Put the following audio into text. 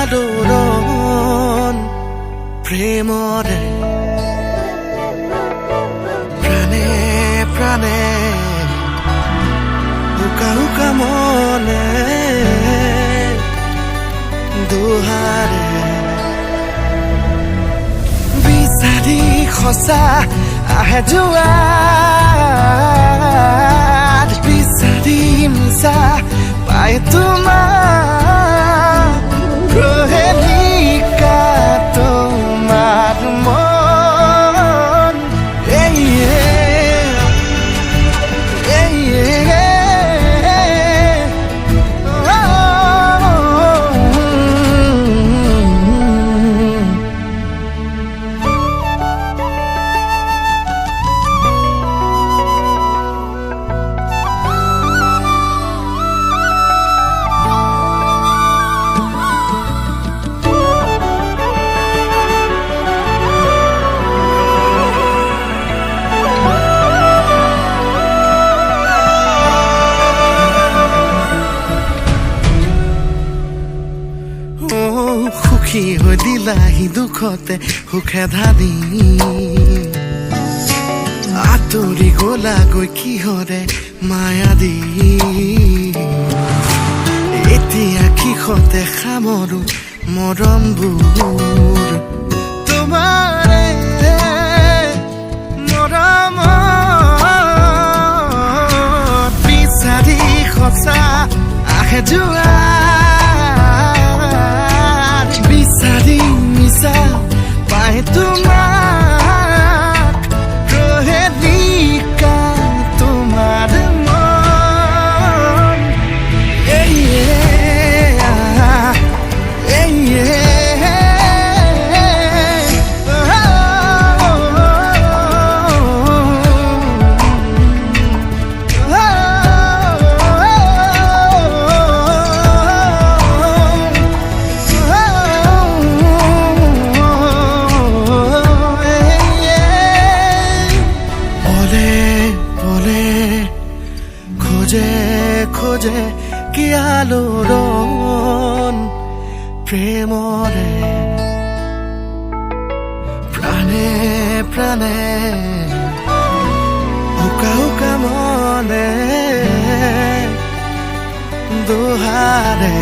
আলোড়ন প্ৰেমৰে প্ৰাণে প্ৰাণে হুকা হুকা মনে দুহাৰে বিচাৰি সঁচা আহে জোৱাৰ বিচাৰি মিছা পাই তোমাৰ প্ৰহেলিকা তোমাৰ মন সুখী হৈ দিলাহি দুখতে সুখে ধাৰি আঁতৰি গলাগৈ কিহৰে মায়া দি এতিয়া কিষতে সামৰো মৰমবোৰ তোমাৰে মৰমত বিচাৰি সঁচা আহে যোৱা বিচাৰি মিছা পাই তোমাক প্ৰহেলিকা তোমাৰ মন খোঁজে কি আলোড়ন প্ৰেমৰে প্ৰাণে প্ৰাণে হুকা হুকা মনে দুহাৰে